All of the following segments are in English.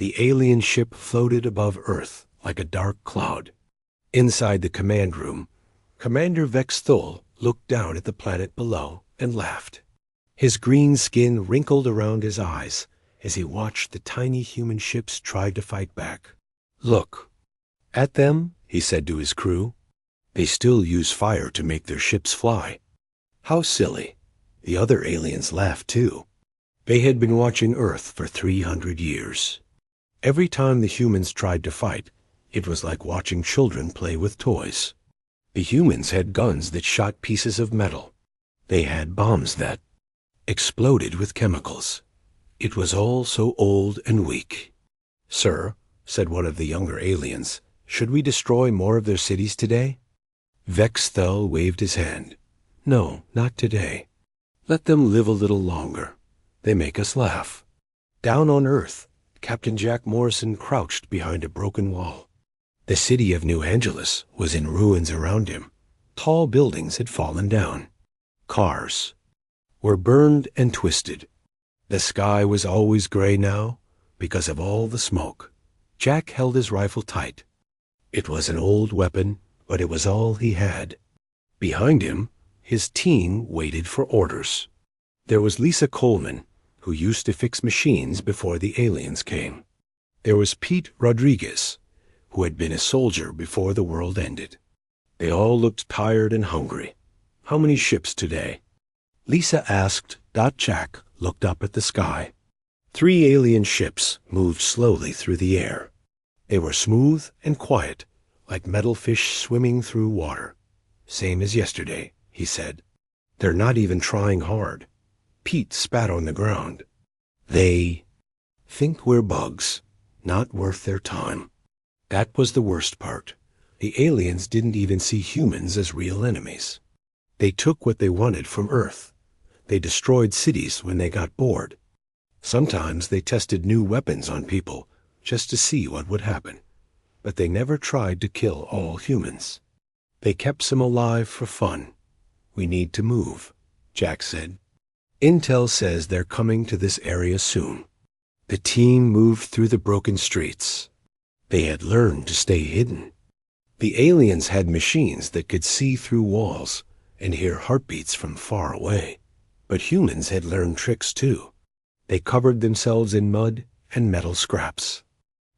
The alien ship floated above Earth like a dark cloud. Inside the command room, Commander Vex Thol looked down at the planet below and laughed. His green skin wrinkled around his eyes as he watched the tiny human ships try to fight back. "Look at them," he said to his crew. "They still use fire to make their ships fly." "How silly." The other aliens laughed too. They had been watching Earth for 300 years. Every time the humans tried to fight, it was like watching children play with toys. The humans had guns that shot pieces of metal. They had bombs that exploded with chemicals. It was all so old and weak. "Sir," said one of the younger aliens, "should we destroy more of their cities today?" Vex Thel waved his hand. "No, not today. Let them live a little longer. They make us laugh." Down on Earth, Captain Jack Morrison crouched behind a broken wall. The city of New Angeles was in ruins around him. Tall buildings had fallen down. Cars were burned and twisted. The sky was always gray now because of all the smoke. Jack held his rifle tight. It was an old weapon, but it was all he had. Behind him, his team waited for orders. There was Lisa Coleman, who used to fix machines before the aliens came. There was Pete Rodriguez, who had been a soldier before the world ended. They all looked tired and hungry. "How many ships today?" Lisa asked. Jack looked up at the sky. 3 alien ships moved slowly through the air. They were smooth and quiet, like metal fish swimming through water. "Same as yesterday," he said. "They're not even trying hard." Pete spat on the ground. "They think we're bugs, not worth their time." That was the worst part. The aliens didn't even see humans as real enemies. They took what they wanted from Earth. They destroyed cities when they got bored. Sometimes they tested new weapons on people just to see what would happen. But they never tried to kill all humans. They kept some alive for fun. "We need to move," Jack said. "Intel says they're coming to this area soon." The team moved through the broken streets. They had learned to stay hidden. The aliens had machines that could see through walls and hear heartbeats from far away. But humans had learned tricks too. They covered themselves in mud and metal scraps.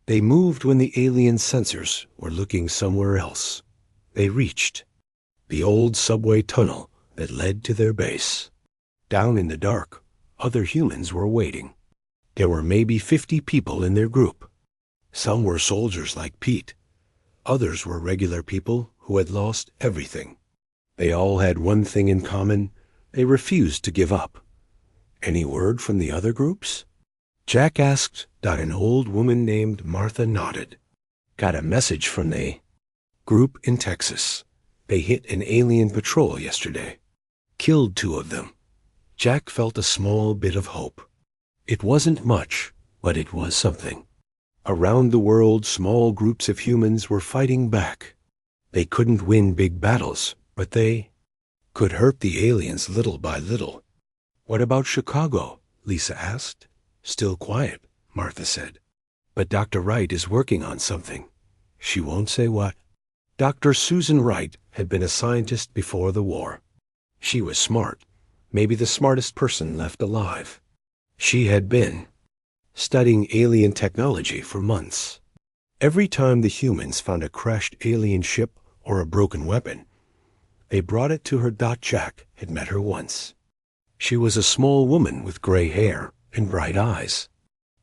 They moved when the alien sensors were looking somewhere else. They reached the old subway tunnel that led to their base. Down in the dark, other humans were waiting. There were maybe 50 people in their group. Some were soldiers like Pete. Others were regular people who had lost everything. They all had one thing in common. They refused to give up. "Any word from the other groups?" Jack asked. An old woman named Martha nodded. "Got a message from the group in Texas. They hit an alien patrol yesterday. Killed 2 of them." Jack felt a small bit of hope. It wasn't much, but it was something. Around the world, small groups of humans were fighting back. They couldn't win big battles, but they could hurt the aliens little by little. "What about Chicago?" Lisa asked. "Still quiet," Martha said. "But Dr. Wright is working on something." She won't say what. Dr. Susan Wright had been a scientist before the war. She was smart, maybe the smartest person left alive. She had been studying alien technology for months. Every time the humans found a crashed alien ship or a broken weapon, they brought it to her. Jack had met her once. She was a small woman with gray hair and bright eyes.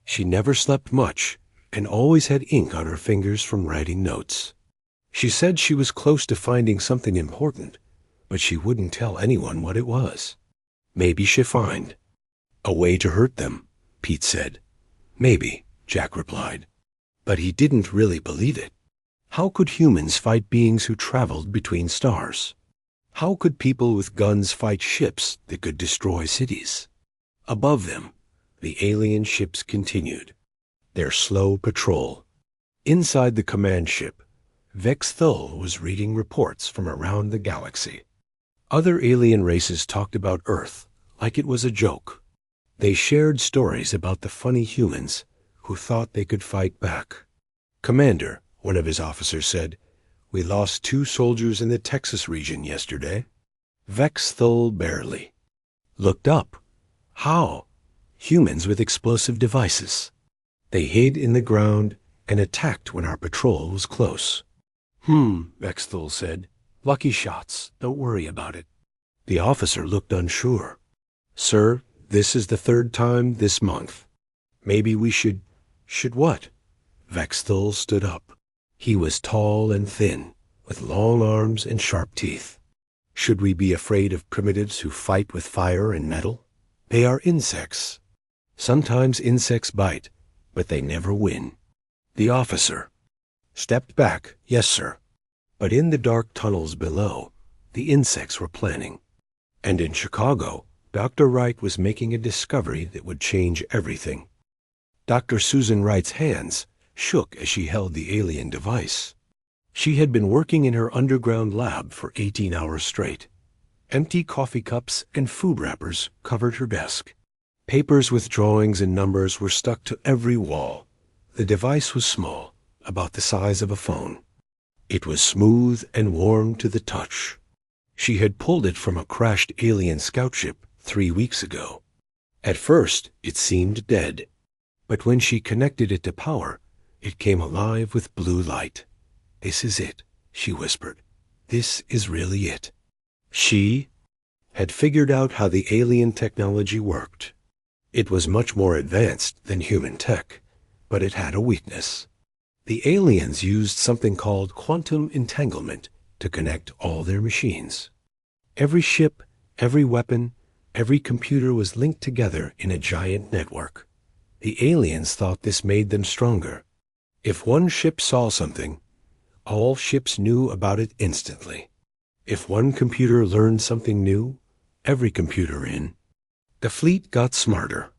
She never slept much and always had ink on her fingers from writing notes. She said she was close to finding something important, but she wouldn't tell anyone what it was. "Maybe she'll find a way to hurt them," Pete said. "Maybe," Jack replied. But he didn't really believe it. How could humans fight beings who traveled between stars? How could people with guns fight ships that could destroy cities? Above them, the alien ships continued their slow patrol. Inside the command ship, Vex Thul was reading reports from around the galaxy. Other alien races talked about Earth like it was a joke. They shared stories about the funny humans who thought they could fight back. "Commander," one of his officers said, "we lost 2 soldiers in the Texas region yesterday." Vex Thul barely looked up. How? Humans with explosive devices. They hid in the ground and attacked when our patrol was close. Vex Thul said. "Lucky shots. Don't worry about it." The officer looked unsure. "Sir, this is the 3rd time this month. Maybe we should..." "Should what?" Vex Thul stood up. He was tall and thin, with long arms and sharp teeth. "Should we be afraid of primitives who fight with fire and metal? They are insects. Sometimes insects bite, but they never win." The officer stepped back. "Yes, sir." But in the dark tunnels below, the insects were planning. And in Chicago, Dr. Wright was making a discovery that would change everything. Dr. Susan Wright's hands shook as she held the alien device. She had been working in her underground lab for 18 hours straight. Empty coffee cups and food wrappers covered her desk. Papers with drawings and numbers were stuck to every wall. The device was small, about the size of a phone. It was smooth and warm to the touch. She had pulled it from a crashed alien scout ship 3 weeks ago. At first, it seemed dead. But when she connected it to power, it came alive with blue light. "This is it," she whispered. "This is really it." She had figured out how the alien technology worked. It was much more advanced than human tech, but it had a weakness. The aliens used something called quantum entanglement to connect all their machines. Every ship, every weapon, every computer was linked together in a giant network. The aliens thought this made them stronger. If one ship saw something, all ships knew about it instantly. If one computer learned something new, every computer in the fleet got smarter.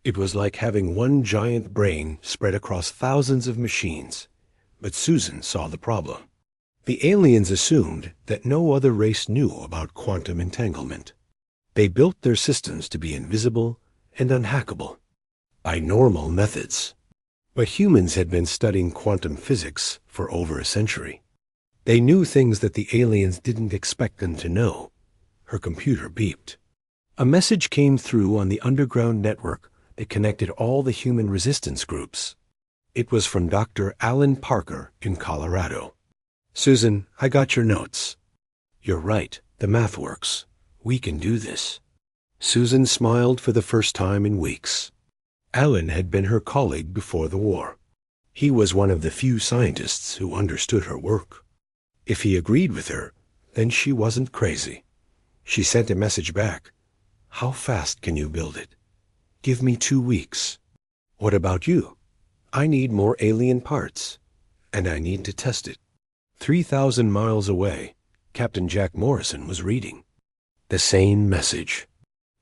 It was like having one giant brain spread across thousands of machines. But Susan saw the problem. The aliens assumed that no other race knew about quantum entanglement. They built their systems to be invisible and unhackable by normal methods. But humans had been studying quantum physics for over a century. They knew things that the aliens didn't expect them to know. Her computer beeped. A message came through on the underground network that connected all the human resistance groups. It was from Dr. Alan Parker in Colorado. "Susan, I got your notes. You're right, the math works. We can do this." Susan smiled for the first time in weeks. Alan had been her colleague before the war. He was one of the few scientists who understood her work. If he agreed with her, then she wasn't crazy. She sent a message back. "How fast can you build it?" "Give me 2 weeks." "What about you?" "I need more alien parts, and I need to test it." 3,000 miles away, Captain Jack Morrison was reading the same message.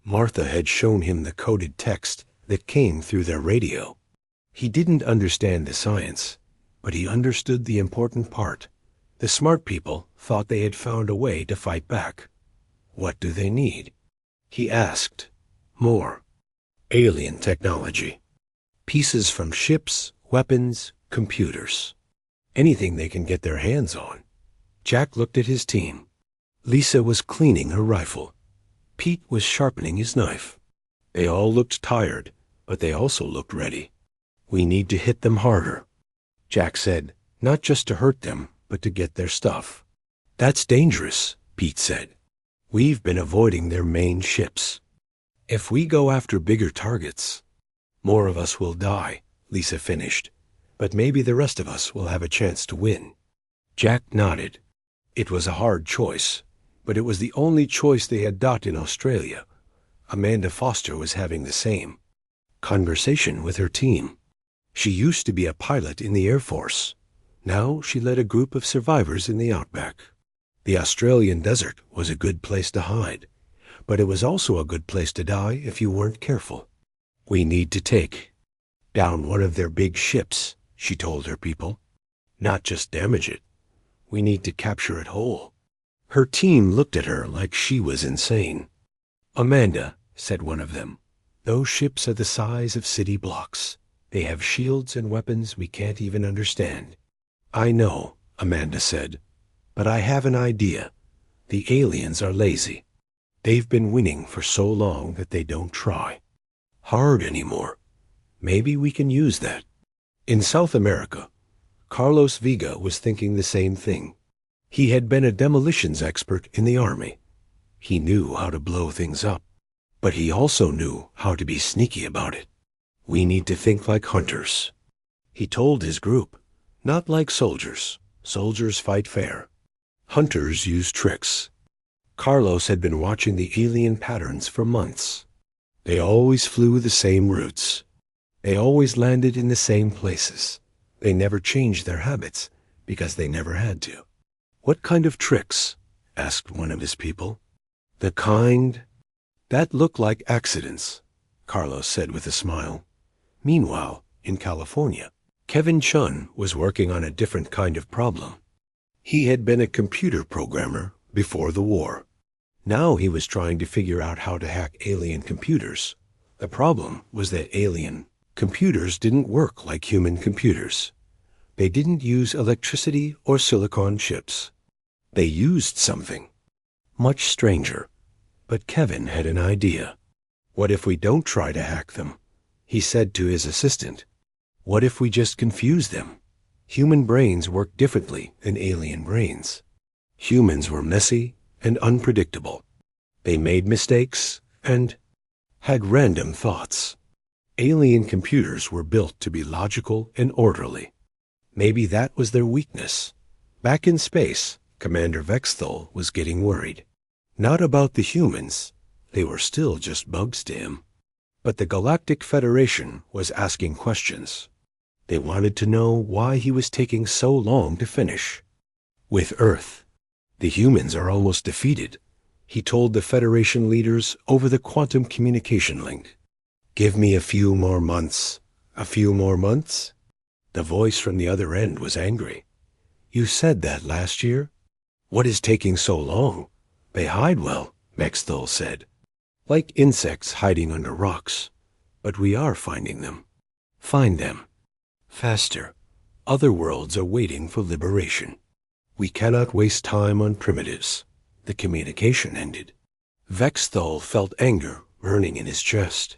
Martha had shown him the coded text that came through their radio. He didn't understand the science, but he understood the important part. The smart people thought they had found a way to fight back. What do they need? He asked. More. Alien technology. Pieces from ships, weapons, computers. Anything they can get their hands on. Jack looked at his team. Lisa was cleaning her rifle. Pete was sharpening his knife. They all looked tired, but they also looked ready. "We need to hit them harder," Jack said, "not just to hurt them, but to get their stuff." "That's dangerous," Pete said. "We've been avoiding their main ships. If we go after bigger targets, more of us will die," Lisa finished, "but maybe the rest of us will have a chance to win." Jack nodded. It was a hard choice, but it was the only choice they had dot in Australia. Amanda Foster was having the same conversation with her team. She used to be a pilot in the Air Force. Now she led a group of survivors in the outback. The Australian desert was a good place to hide, but it was also a good place to die if you weren't careful. "We need to take down one of their big ships," she told her people. "Not just damage it. We need to capture it whole." Her team looked at her like she was insane. "Amanda," said one of them, "those ships are the size of city blocks. They have shields and weapons we can't even understand. I know, Amanda said, but I have an idea. The aliens are lazy. They've been winning for so long that they don't try hard anymore. Maybe we can use that. In South America, Carlos Viga was thinking the same thing. He had been a demolitions expert in the army. He knew how to blow things up, but he also knew how to be sneaky about it. We need to think like hunters. He told his group, not like soldiers. Soldiers fight fair. Hunters use tricks. Carlos had been watching the alien patterns for months. They always flew the same routes. They always landed in the same places. They never changed their habits because they never had to. What kind of tricks? Asked one of his people. The kind that look like accidents, Carlos said with a smile. Meanwhile, in California, Kevin Chun was working on a different kind of problem. He had been a computer programmer before the war. Now he was trying to figure out how to hack alien computers. The problem was that alien computers didn't work like human computers. They didn't use electricity or silicon chips. They used something much stranger. But Kevin had an idea. What if we don't try to hack them? He said to his assistant. What if we just confuse them? Human brains work differently than alien brains. Humans were messy and unpredictable. They made mistakes and had random thoughts. Alien computers were built to be logical and orderly. Maybe that was their weakness. Back in space, Commander Vexthol was getting worried. Not about the humans. They were still just bugs to him. But the Galactic Federation was asking questions. They wanted to know why he was taking so long to finish. With Earth, the humans are almost defeated, he told the Federation leaders over the quantum communication link. Give me a few more months. A few more months? The voice from the other end was angry. You said that last year? What is taking so long? They hide well, Vexthol said. Like insects hiding under rocks. But we are finding them. Find them. Faster. Other worlds are waiting for liberation. We cannot waste time on primitives. The communication ended. Vexthol felt anger burning in his chest.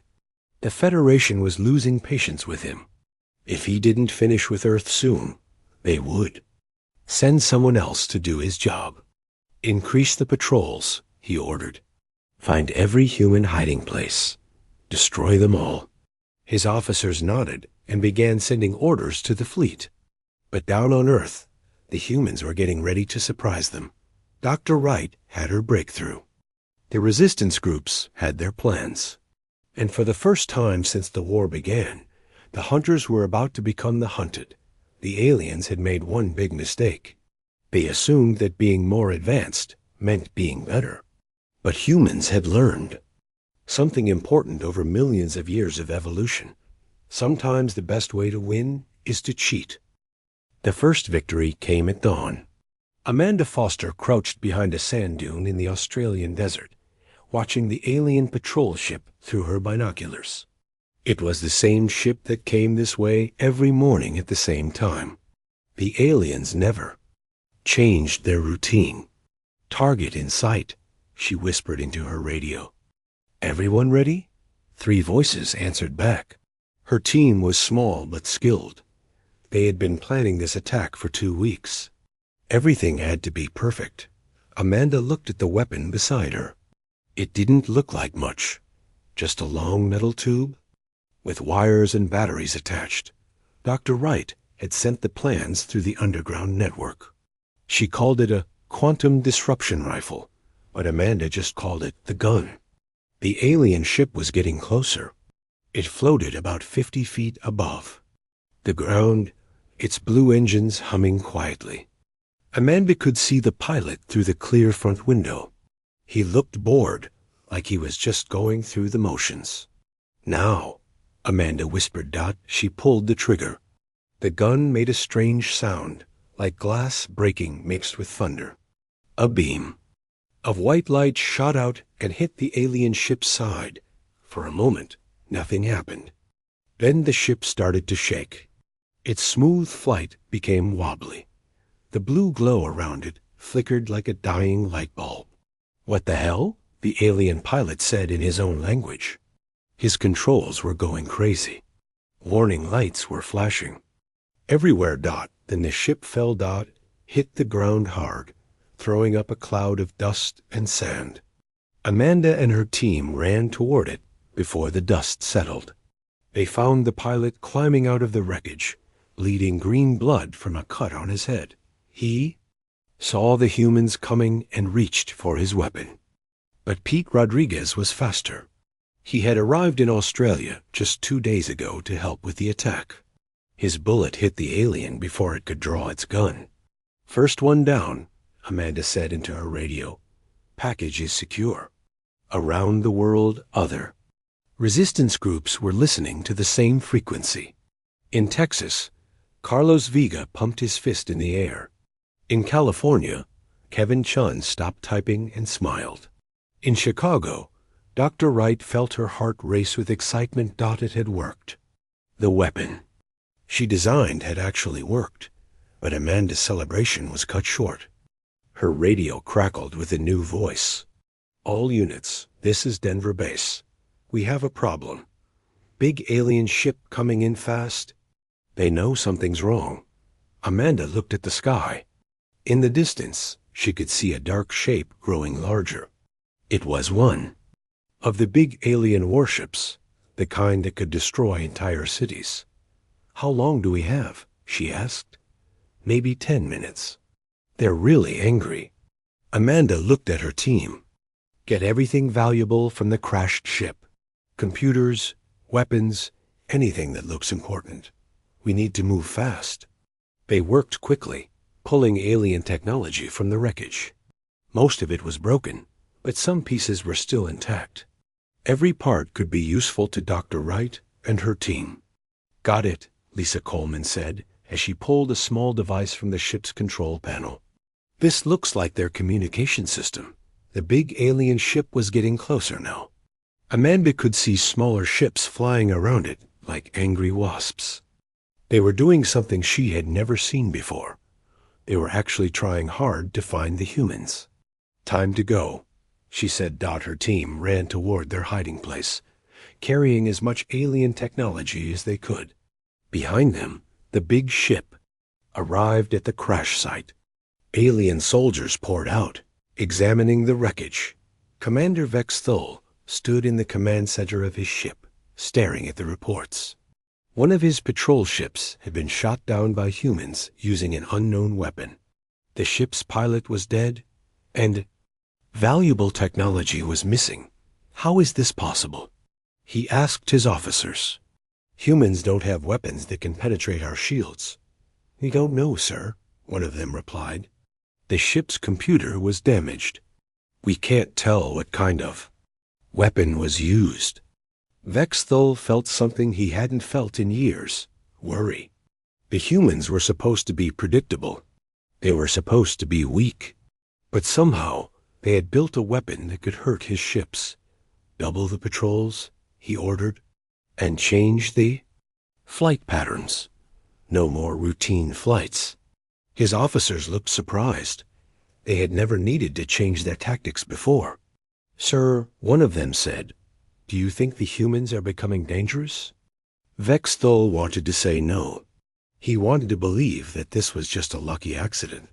The Federation was losing patience with him. If he didn't finish with Earth soon, they would. Send someone else to do his job. Increase the patrols, he ordered. Find every human hiding place. Destroy them all. His officers nodded and began sending orders to the fleet. But down on Earth, the humans were getting ready to surprise them. Dr. Wright had her breakthrough. The resistance groups had their plans. And for the first time since the war began, the hunters were about to become the hunted. The aliens had made one big mistake. They assumed that being more advanced meant being better. But humans had learned something important over millions of years of evolution. Sometimes the best way to win is to cheat. The first victory came at dawn. Amanda Foster crouched behind a sand dune in the Australian desert, watching the alien patrol ship through her binoculars. It was the same ship that came this way every morning at the same time. The aliens never changed their routine. Target in sight, she whispered into her radio. Everyone ready? 3 voices answered back. Her team was small but skilled. They had been planning this attack for 2 weeks. Everything had to be perfect. Amanda looked at the weapon beside her. It didn't look like much. Just a long metal tube with wires and batteries attached. Dr. Wright had sent the plans through the underground network. She called it a quantum disruption rifle, but Amanda just called it the gun. The alien ship was getting closer. It floated about 50 feet above the ground, its blue engines humming quietly. Amanda could see the pilot through the clear front window. He looked bored, like he was just going through the motions. Now, Amanda whispered. She pulled the trigger. The gun made a strange sound, like glass breaking mixed with thunder. A beam of white light shot out and hit the alien ship's side. For a moment, nothing happened. Then the ship started to shake. Its smooth flight became wobbly. The blue glow around it flickered like a dying light bulb. "What the hell?" the alien pilot said in his own language. His controls were going crazy. Warning lights were flashing. Everywhere. Then the ship fell. Hit the ground hard, throwing up a cloud of dust and sand. Amanda and her team ran toward it before the dust settled. They found the pilot climbing out of the wreckage, bleeding green blood from a cut on his head. He saw the humans coming and reached for his weapon. But Pete Rodriguez was faster. He had arrived in Australia just 2 days ago to help with the attack. His bullet hit the alien before it could draw its gun. "First one down," Amanda said into her radio. "Package is secure." Around the world, other resistance groups were listening to the same frequency. In Texas, Carlos Vega pumped his fist in the air. In California, Kevin Chun stopped typing and smiled. In Chicago, Dr. Wright felt her heart race with excitement. It had worked. The weapon she designed had actually worked, but Amanda's celebration was cut short. Her radio crackled with a new voice. "All units, this is Denver Base. We have a problem. Big alien ship coming in fast. They know something's wrong." Amanda looked at the sky. In the distance, she could see a dark shape growing larger. It was one of the big alien warships, the kind that could destroy entire cities. "How long do we have?" she asked. "Maybe 10 minutes. They're really angry." Amanda looked at her team. "Get everything valuable from the crashed ship. Computers, weapons, anything that looks important. We need to move fast." They worked quickly, pulling alien technology from the wreckage. Most of it was broken, but some pieces were still intact. Every part could be useful to Dr. Wright and her team. "Got it," Lisa Coleman said as she pulled a small device from the ship's control panel. "This looks like their communication system." The big alien ship was getting closer now. Amanda could see smaller ships flying around it like angry wasps. They were doing something she had never seen before. They were actually trying hard to find the humans. "Time to go," she said. Her team ran toward their hiding place, carrying as much alien technology as they could. Behind them, the big ship arrived at the crash site. Alien soldiers poured out, examining the wreckage. Commander Vex Thul stood in the command center of his ship, staring at the reports. One of his patrol ships had been shot down by humans using an unknown weapon. The ship's pilot was dead, and valuable technology was missing. "How is this possible?" he asked his officers. "Humans don't have weapons that can penetrate our shields." "We don't know, sir," one of them replied. "The ship's computer was damaged. We can't tell what kind of weapon was used." Vex Thul felt something he hadn't felt in years: worry. The humans were supposed to be predictable. They were supposed to be weak. But somehow they had built a weapon that could hurt his ships. "Double the patrols," he ordered, "and change the flight patterns. No more routine flights." His officers looked surprised. They had never needed to change their tactics before. "Sir," one of them said, "do you think the humans are becoming dangerous?" Vex Thul wanted to say no. He wanted to believe that this was just a lucky accident.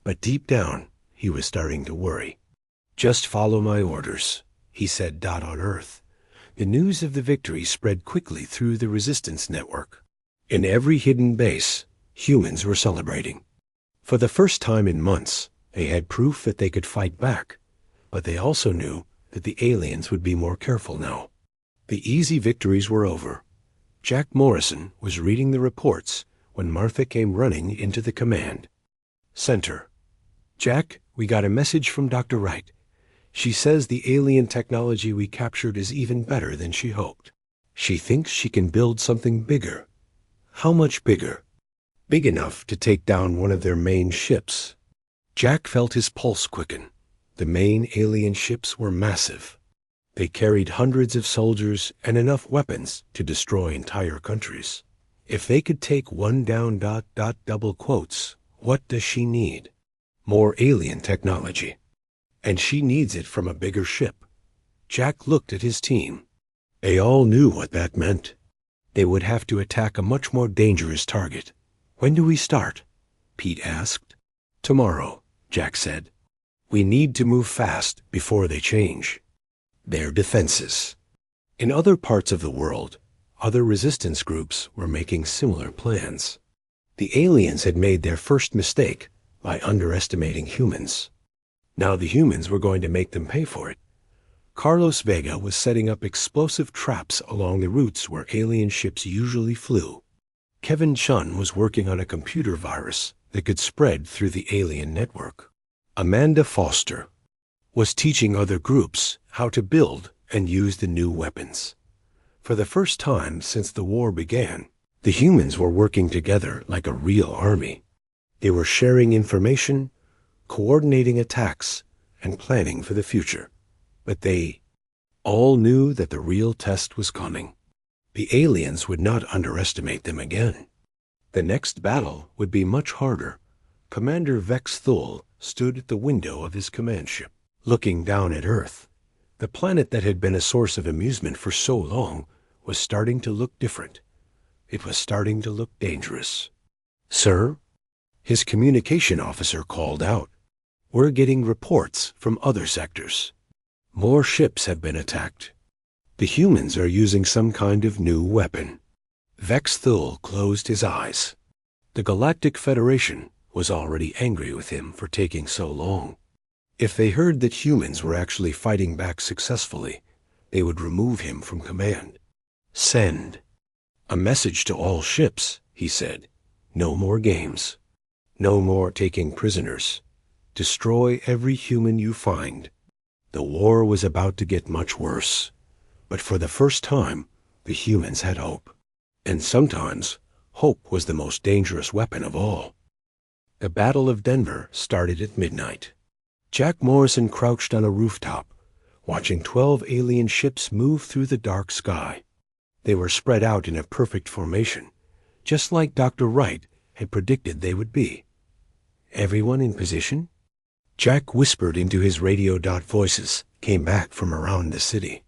But deep down, he was starting to worry. "Just follow my orders," he said. On Earth, the news of the victory spread quickly through the resistance network. In every hidden base, humans were celebrating. For the first time in months, they had proof that they could fight back, but they also knew that the aliens would be more careful now. The easy victories were over. Jack Morrison was reading the reports when Martha came running into the command center. "Jack, we got a message from Dr. Wright. She says the alien technology we captured is even better than she hoped. She thinks she can build something bigger." "How much bigger?" "Big enough to take down one of their main ships." Jack felt his pulse quicken. The main alien ships were massive. They carried hundreds of soldiers and enough weapons to destroy entire countries. If they could take one down ... double quotes, what does she need? More alien technology. And she needs it from a bigger ship. Jack looked at his team. They all knew what that meant. They would have to attack a much more dangerous target. When do we start? Pete asked. Tomorrow, Jack said. We need to move fast before they change their defenses. In other parts of the world, other resistance groups were making similar plans. The aliens had made their first mistake by underestimating humans. Now the humans were going to make them pay for it. Carlos Vega was setting up explosive traps along the routes where alien ships usually flew. Kevin Chun was working on a computer virus that could spread through the alien network. Amanda Foster was teaching other groups how to build and use the new weapons. For the first time since the war began, the humans were working together like a real army. They were sharing information, coordinating attacks, and planning for the future. But they all knew that the real test was coming. The aliens would not underestimate them again. The next battle would be much harder. Commander Vex Thul stood at the window of his command ship, looking down at Earth. The planet that had been a source of amusement for so long was starting to look different. It was starting to look dangerous. Sir? His communication officer called out. We're getting reports from other sectors. More ships have been attacked. The humans are using some kind of new weapon. Vex Thul closed his eyes. The Galactic Federation was already angry with him for taking so long. If they heard that humans were actually fighting back successfully, they would remove him from command. Send a message to all ships, he said. No more games. No more taking prisoners. Destroy every human you find. The war was about to get much worse. But for the first time, the humans had hope. And sometimes, hope was the most dangerous weapon of all. The Battle of Denver started at midnight. Jack Morrison crouched on a rooftop, watching 12 alien ships move through the dark sky. They were spread out in a perfect formation, just like Dr. Wright had predicted they would be. Everyone in position? Jack whispered into his radio. Voices came back from around the city.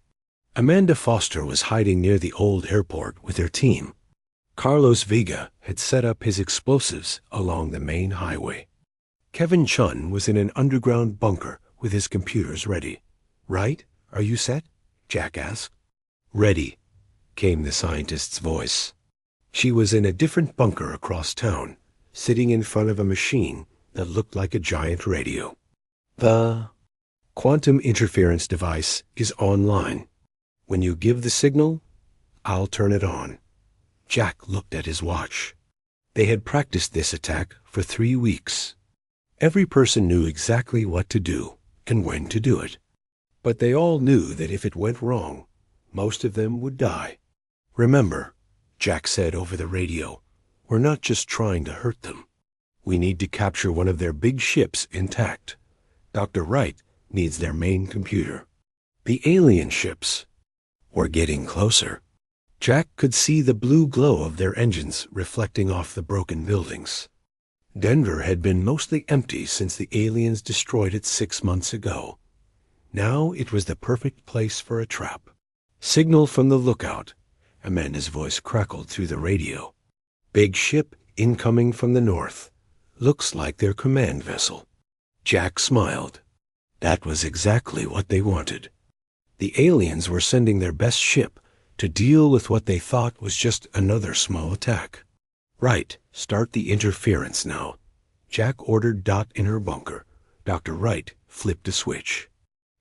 Amanda Foster was hiding near the old airport with her team. Carlos Vega had set up his explosives along the main highway. Kevin Chun was in an underground bunker with his computers ready. Right? Are you set? Jack asked. Ready, came the scientist's voice. She was in a different bunker across town, sitting in front of a machine that looked like a giant radio. The quantum interference device is online. When you give the signal, I'll turn it on. Jack looked at his watch. They had practiced this attack for 3 weeks. Every person knew exactly what to do and when to do it. But they all knew that if it went wrong, most of them would die. Remember, Jack said over the radio, we're not just trying to hurt them. We need to capture one of their big ships intact. Dr. Wright needs their main computer. The alien ships were getting closer. Jack could see the blue glow of their engines reflecting off the broken buildings. Denver had been mostly empty since the aliens destroyed it 6 months ago. Now it was the perfect place for a trap. Signal from the lookout. Amanda's voice crackled through the radio. Big ship incoming from the north. Looks like their command vessel. Jack smiled. That was exactly what they wanted. The aliens were sending their best ship to deal with what they thought was just another small attack. Right, start the interference now. Jack ordered Dot in her bunker. Dr. Wright flipped a switch.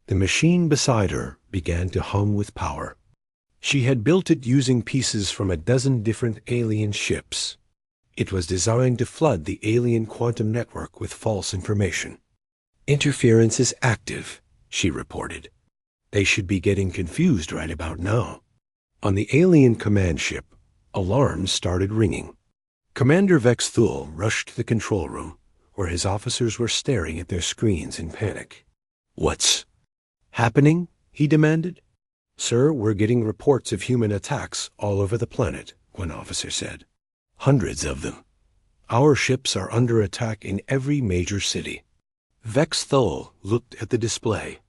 The machine beside her began to hum with power. She had built it using pieces from a dozen different alien ships. It was designed to flood the alien quantum network with false information. Interference is active, she reported. They should be getting confused right about now. On the alien command ship, alarms started ringing. Commander Vex Thul rushed to the control room, where his officers were staring at their screens in panic. What's happening? He demanded. Sir, we're getting reports of human attacks all over the planet, one officer said. Hundreds of them. Our ships are under attack in every major city. Vex Thul looked at the display.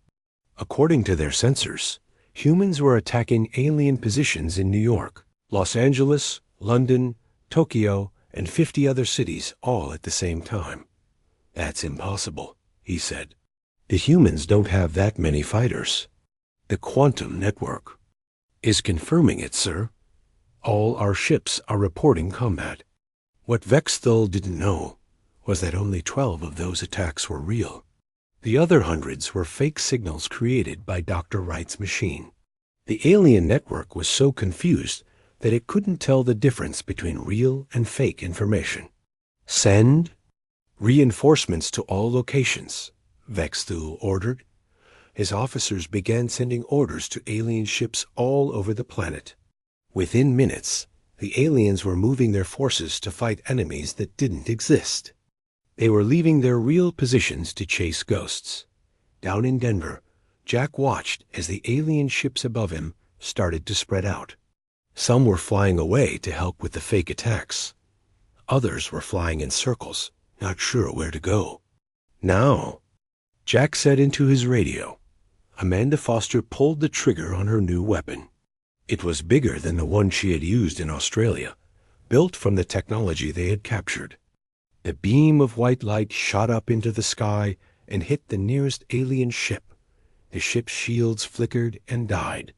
According to their sensors, humans were attacking alien positions in New York, Los Angeles, London, Tokyo, and 50 other cities all at the same time. That's impossible, he said. The humans don't have that many fighters. The quantum network is confirming it, sir. All our ships are reporting combat. What Vex Thul didn't know was that only 12 of those attacks were real. The other hundreds were fake signals created by Dr. Wright's machine. The alien network was so confused that it couldn't tell the difference between real and fake information. Send reinforcements to all locations, Vex Thul ordered. His officers began sending orders to alien ships all over the planet. Within minutes, the aliens were moving their forces to fight enemies that didn't exist. They were leaving their real positions to chase ghosts. Down in Denver, Jack watched as the alien ships above him started to spread out. Some were flying away to help with the fake attacks. Others were flying in circles, not sure where to go. Now, Jack said into his radio. Amanda Foster pulled the trigger on her new weapon. It was bigger than the one she had used in Australia, built from the technology they had captured. The beam of white light shot up into the sky and hit the nearest alien ship. The ship's shields flickered and died.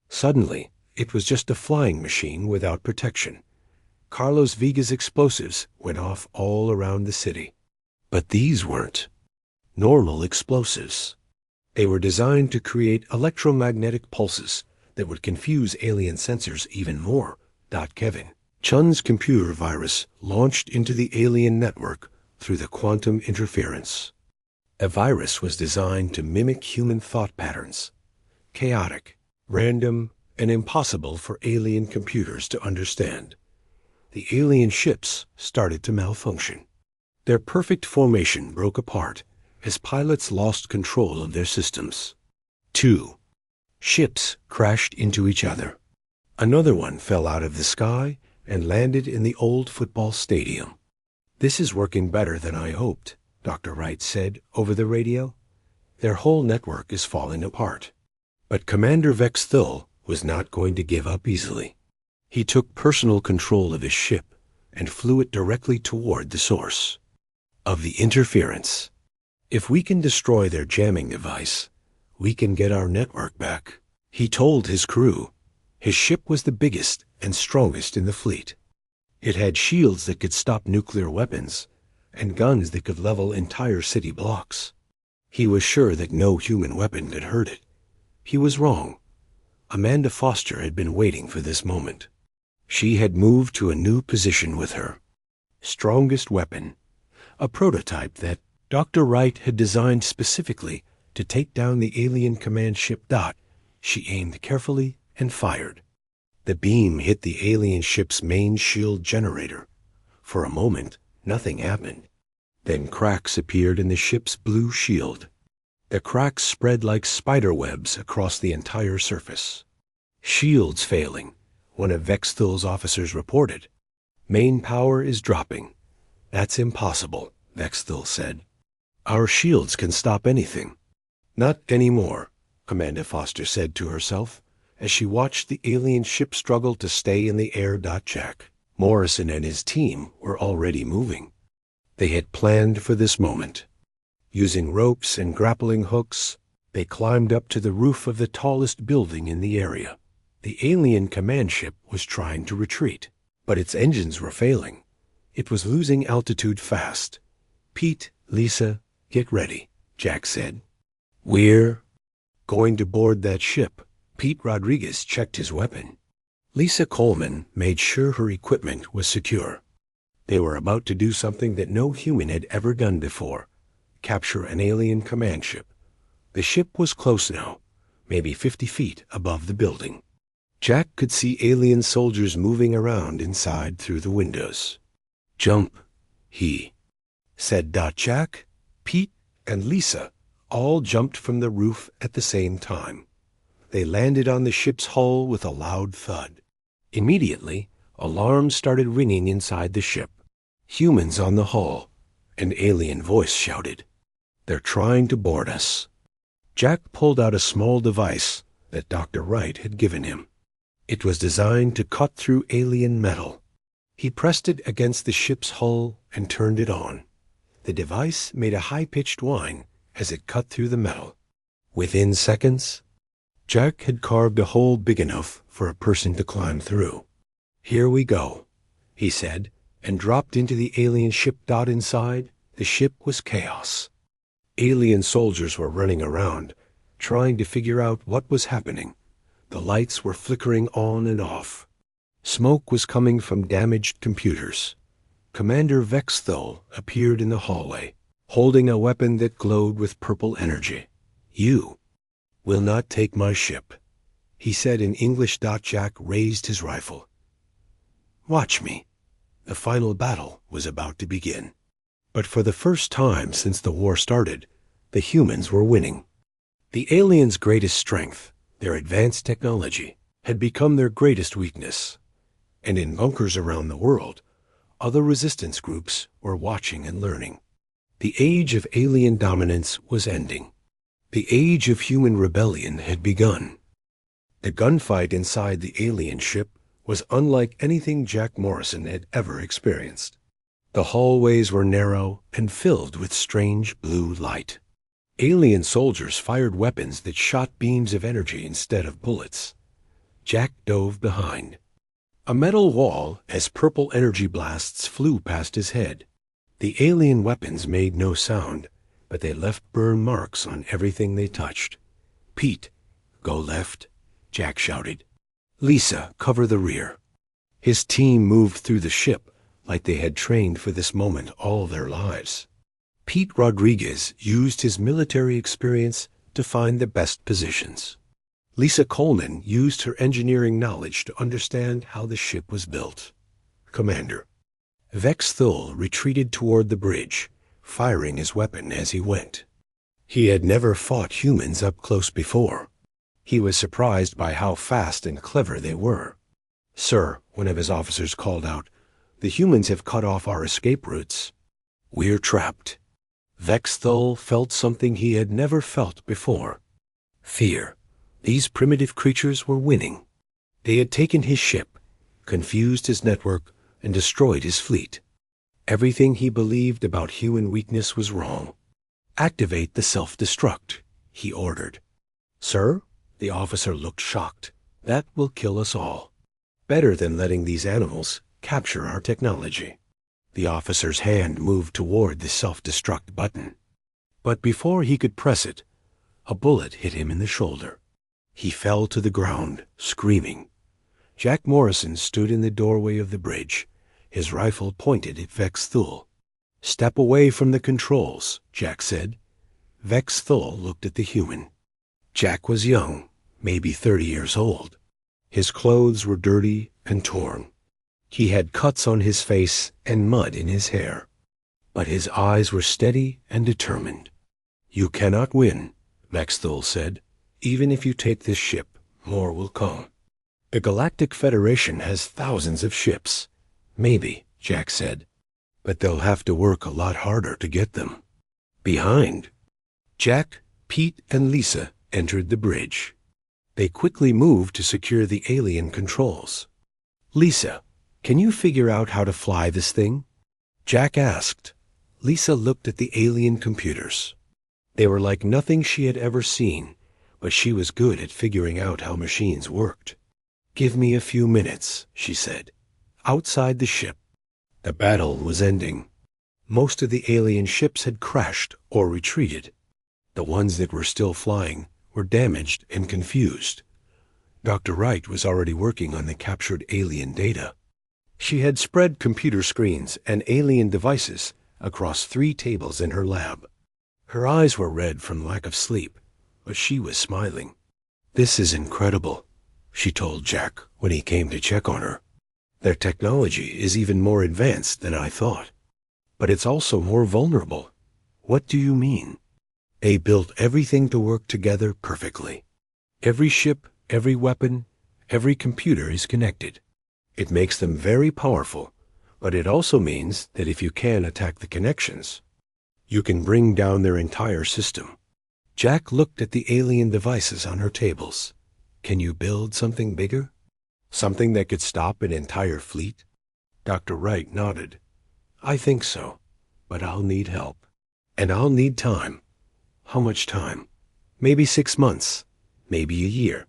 Suddenly, it was just a flying machine without protection. Carlos Viga's explosives went off all around the city. But these weren't normal explosives. They were designed to create electromagnetic pulses that would confuse alien sensors even more. Kevin Chun's computer virus launched into the alien network through the quantum interference. A virus was designed to mimic human thought patterns, chaotic, random, and impossible for alien computers to understand. The alien ships started to malfunction. Their perfect formation broke apart as pilots lost control of their systems. 2 ships crashed into each other. Another one fell out of the sky and landed in the old football stadium. This is working better than I hoped, Dr. Wright said over the radio. Their whole network is falling apart. But Commander Vex Thul was not going to give up easily. He took personal control of his ship and flew it directly toward the source of the interference. If we can destroy their jamming device, we can get our network back, he told his crew. His ship was the biggest and strongest in the fleet. It had shields that could stop nuclear weapons and guns that could level entire city blocks. He was sure that no human weapon could hurt it. He was wrong. Amanda Foster had been waiting for this moment. She had moved to a new position with her strongest weapon, a prototype that Dr. Wright had designed specifically to take down the alien command ship. She aimed carefully and fired. The beam hit the alien ship's main shield generator. For a moment, nothing happened. Then cracks appeared in the ship's blue shield. The cracks spread like spider webs across the entire surface. Shields failing, one of Vex Thul's officers reported. Main power is dropping. That's impossible, Vex Thul said. Our shields can stop anything. Not anymore, Commander Foster said to herself as she watched the alien ship struggle to stay in the air. Jack Morrison and his team were already moving. They had planned for this moment. Using ropes and grappling hooks, they climbed up to the roof of the tallest building in the area. The alien command ship was trying to retreat, but its engines were failing. It was losing altitude fast. Pete, Lisa, get ready, Jack said. We're going to board that ship. Pete Rodriguez checked his weapon. Lisa Coleman made sure her equipment was secure. They were about to do something that no human had ever done before, capture an alien command ship. The ship was close now, maybe 50 feet above the building. Jack could see alien soldiers moving around inside through the windows. Jump, he said. Jack, Pete, and Lisa all jumped from the roof at the same time. They landed on the ship's hull with a loud thud. Immediately, alarms started ringing inside the ship. Humans on the hull. An alien voice shouted, "They're trying to board us." Jack pulled out a small device that Dr. Wright had given him. It was designed to cut through alien metal. He pressed it against the ship's hull and turned it on. The device made a high-pitched whine as it cut through the metal. Within seconds, Jack had carved a hole big enough for a person to climb through. "Here we go," he said, and dropped into the alien ship. Inside, the ship was chaos. Alien soldiers were running around, trying to figure out what was happening. The lights were flickering on and off. Smoke was coming from damaged computers. Commander Vexthul appeared in the hallway, holding a weapon that glowed with purple energy. "You will not take my ship," he said in English. Jack raised his rifle. "Watch me." The final battle was about to begin. But for the first time since the war started, the humans were winning. The aliens' greatest strength, their advanced technology, had become their greatest weakness. And in bunkers around the world, other resistance groups were watching and learning. The age of alien dominance was ending. The age of human rebellion had begun. The gunfight inside the alien ship was unlike anything Jack Morrison had ever experienced. The hallways were narrow and filled with strange blue light. Alien soldiers fired weapons that shot beams of energy instead of bullets. Jack dove behind a metal wall as purple energy blasts flew past his head. The alien weapons made no sound, but they left burn marks on everything they touched. "Pete, go left," Jack shouted. "Lisa, cover the rear." His team moved through the ship like they had trained for this moment all their lives. Pete Rodriguez used his military experience to find the best positions. Lisa Coleman used her engineering knowledge to understand how the ship was built. Commander Vexthul retreated toward the bridge, firing his weapon as he went. He had never fought humans up close before. He was surprised by how fast and clever they were. "Sir," one of his officers called out, "the humans have cut off our escape routes. We're trapped." Vexthul felt something he had never felt before. Fear. These primitive creatures were winning. They had taken his ship, confused his network, and destroyed his fleet. Everything he believed about human weakness was wrong. "Activate the self-destruct," he ordered. "Sir?" The officer looked shocked. "That will kill us all. Better than letting these animals capture our technology." The officer's hand moved toward the self-destruct button. But before he could press it, a bullet hit him in the shoulder. He fell to the ground, screaming. Jack Morrison stood in the doorway of the bridge, his rifle pointed at Vexthul. "Step away from the controls," Jack said. Vexthul looked at the human. Jack was young, maybe 30 years old. His clothes were dirty and torn. He had cuts on his face and mud in his hair. But his eyes were steady and determined. "You cannot win," Vexthul said. "Even if you take this ship, more will come. The Galactic Federation has thousands of ships." "Maybe," Jack said. "But they'll have to work a lot harder to get them." Behind, Jack, Pete, and Lisa entered the bridge. They quickly moved to secure the alien controls. "Lisa, can you figure out how to fly this thing?" Jack asked. Lisa looked at the alien computers. They were like nothing she had ever seen, but she was good at figuring out how machines worked. "Give me a few minutes," she said. Outside the ship, the battle was ending. Most of the alien ships had crashed or retreated. The ones that were still flying were damaged and confused. Dr. Wright was already working on the captured alien data. She had spread computer screens and alien devices across 3 tables in her lab. Her eyes were red from lack of sleep, but she was smiling. "This is incredible," she told Jack when he came to check on her. "Their technology is even more advanced than I thought. But it's also more vulnerable." "What do you mean?" "They built everything to work together perfectly. Every ship, every weapon, every computer is connected. It makes them very powerful, but it also means that if you can attack the connections, you can bring down their entire system. Jack looked at the alien devices on her tables. Can you build something bigger? Something that could stop an entire fleet? Dr. Wright nodded. I think so, but I'll need help. And I'll need time. How much time? Maybe 6 months, maybe a year.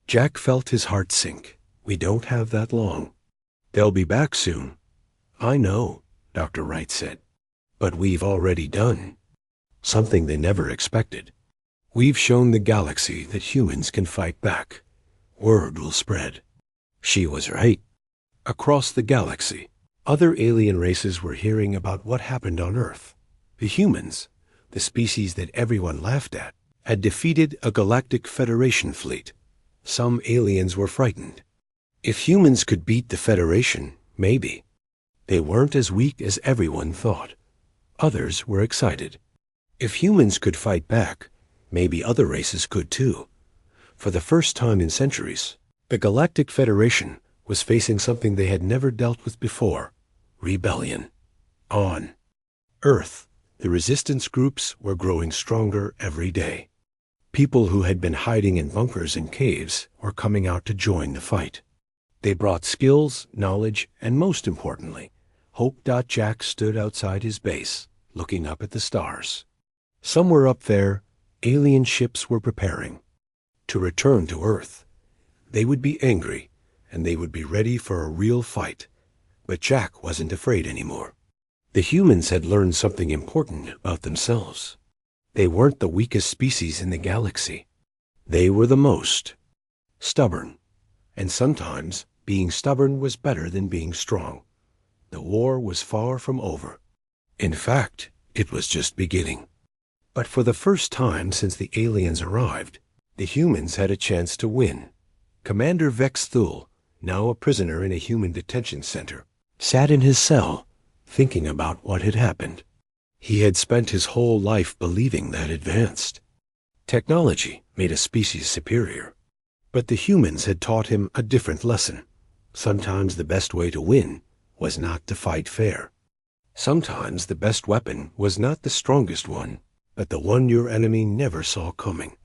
Jack felt his heart sink. We don't have that long. They'll be back soon. I know, Dr. Wright said. But we've already done something they never expected. We've shown the galaxy that humans can fight back. Word will spread. She was right. Across the galaxy, other alien races were hearing about what happened on Earth. The humans, the species that everyone laughed at, had defeated a Galactic Federation fleet. Some aliens were frightened. If humans could beat the Federation, maybe. They weren't as weak as everyone thought. Others were excited. If humans could fight back, maybe other races could too. For the first time in centuries, the Galactic Federation was facing something they had never dealt with before: rebellion. On Earth, the resistance groups were growing stronger every day. People who had been hiding in bunkers and caves were coming out to join the fight. They brought skills, knowledge, and most importantly, hope. Jack stood outside his base, looking up at the stars. Somewhere up there, alien ships were preparing to return to Earth. They would be angry, and they would be ready for a real fight. But Jack wasn't afraid anymore. The humans had learned something important about themselves. They weren't the weakest species in the galaxy. They were the most stubborn. And sometimes being stubborn was better than being strong. The war was far from over. In fact, it was just beginning. But for the first time since the aliens arrived, the humans had a chance to win. Commander Vex Thul, now a prisoner in a human detention center, sat in his cell, thinking about what had happened. He had spent his whole life believing that advanced technology made a species superior. But the humans had taught him a different lesson. Sometimes the best way to win was not to fight fair. Sometimes the best weapon was not the strongest one, but the one your enemy never saw coming.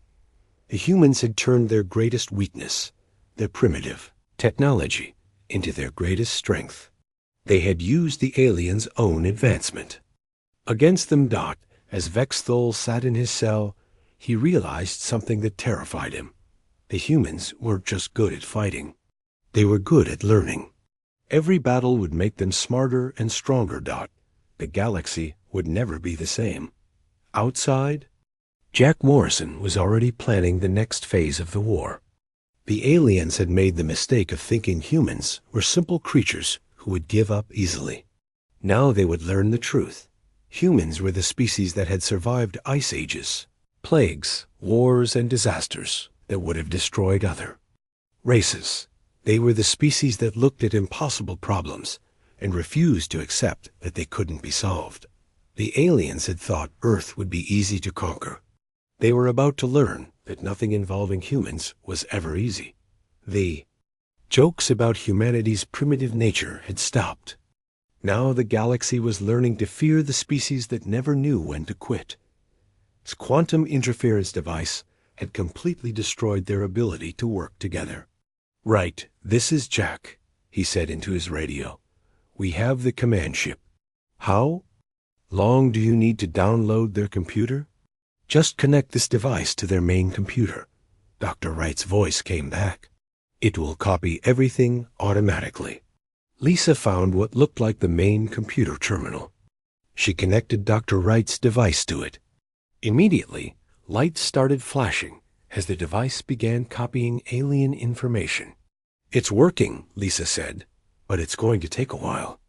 The humans had turned their greatest weakness, their primitive technology, into their greatest strength. They had used the aliens' own advancement against them. As Vex Thul sat in his cell, he realized something that terrified him. The humans weren't just good at fighting. They were good at learning. Every battle would make them smarter and stronger. The galaxy would never be the same. Outside, Jack Morrison was already planning the next phase of the war. The aliens had made the mistake of thinking humans were simple creatures who would give up easily. Now they would learn the truth. Humans were the species that had survived ice ages, plagues, wars, and disasters that would have destroyed other races. They were the species that looked at impossible problems and refused to accept that they couldn't be solved. The aliens had thought Earth would be easy to conquer. They were about to learn that nothing involving humans was ever easy. The jokes about humanity's primitive nature had stopped. Now the galaxy was learning to fear the species that never knew when to quit. Its quantum interference device had completely destroyed their ability to work together. Right, this is Jack, he said into his radio. We have the command ship. How long do you need to download their computer? Just connect this device to their main computer. Dr. Wright's voice came back. It will copy everything automatically. Lisa found what looked like the main computer terminal. She connected Dr. Wright's device to it. Immediately, lights started flashing as the device began copying alien information. It's working, Lisa said, but it's going to take a while.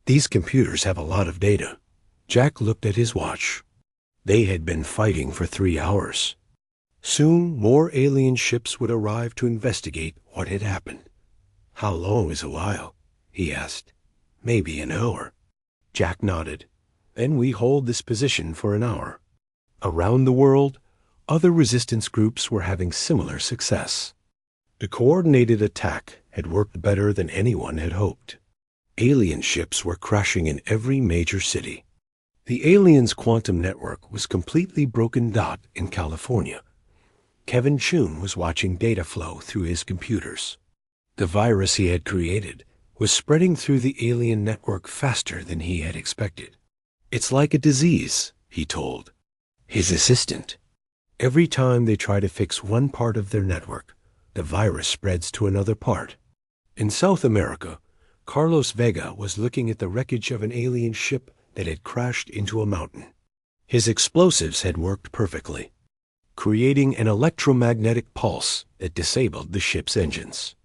These computers have a lot of data. Jack looked at his watch. They had been fighting for 3 hours. Soon, more alien ships would arrive to investigate what had happened. How long is a while? He asked. Maybe an hour. Jack nodded. Then we hold this position for an hour. Around the world, Other resistance groups were having similar success. The coordinated attack had worked better than anyone had hoped. Alien ships were crashing in every major city. The aliens' quantum network was completely broken in California. Kevin Chun was watching data flow through his computers. The virus he had created was spreading through the alien network faster than he had expected. "It's like a disease," he told his assistant. "Every time they try to fix one part of their network, the virus spreads to another part." In South America, Carlos Vega was looking at the wreckage of an alien ship that had crashed into a mountain. His explosives had worked perfectly, creating an electromagnetic pulse that disabled the ship's engines.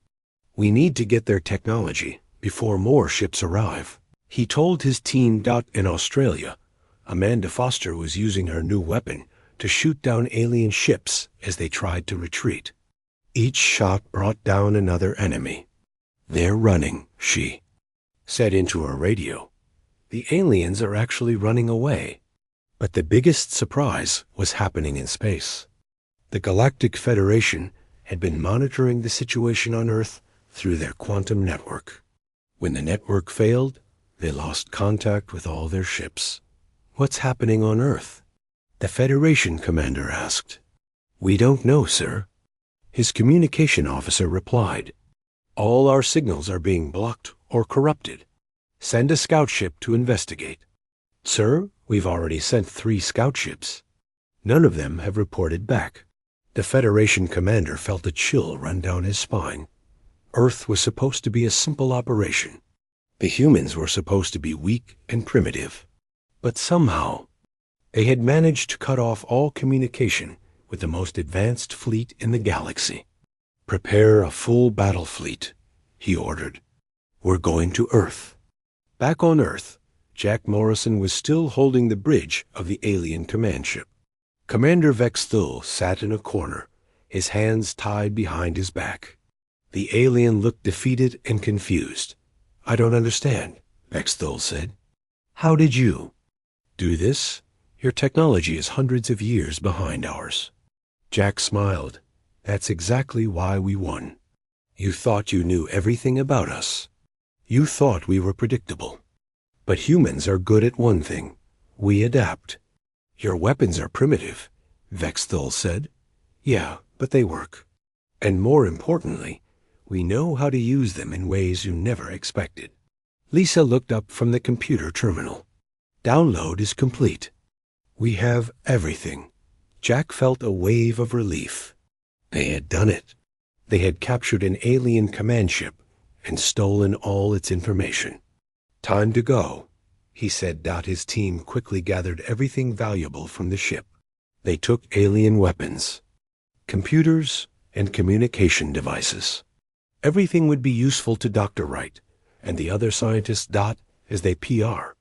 "We need to get their technology before more ships arrive," he told his team. In Australia, Amanda Foster was using her new weapon to shoot down alien ships as they tried to retreat. Each shot brought down another enemy. "They're running," she said into her radio. "The aliens are actually running away." But the biggest surprise was happening in space. The Galactic Federation had been monitoring the situation on Earth through their quantum network. When the network failed, they lost contact with all their ships. "What's happening on Earth?" the Federation commander asked. "We don't know, sir," his communication officer replied. "All our signals are being blocked or corrupted. Send a scout ship to investigate." "Sir, we've already sent 3 scout ships. None of them have reported back." The Federation commander felt a chill run down his spine. Earth was supposed to be a simple operation. The humans were supposed to be weak and primitive. But somehow, they had managed to cut off all communication with the most advanced fleet in the galaxy. "Prepare a full battle fleet," he ordered. "We're going to Earth." Back on Earth, Jack Morrison was still holding the bridge of the alien command ship. Commander Vex Thul sat in a corner, his hands tied behind his back. The alien looked defeated and confused. "I don't understand," Vex Thul said. "How did you do this? Your technology is hundreds of years behind ours." Jack smiled. "That's exactly why we won. You thought you knew everything about us. You thought we were predictable. But humans are good at one thing. We adapt." "Your weapons are primitive," Vex Thul said. "Yeah, but they work. And more importantly, we know how to use them in ways you never expected." Lisa looked up from the computer terminal. "Download is complete. We have everything." Jack felt a wave of relief. They had done it. They had captured an alien command ship and stolen all its information. "Time to go," he said. His team quickly gathered everything valuable from the ship. They took alien weapons, computers, and communication devices. Everything would be useful to Dr. Wright and the other scientists. As they PR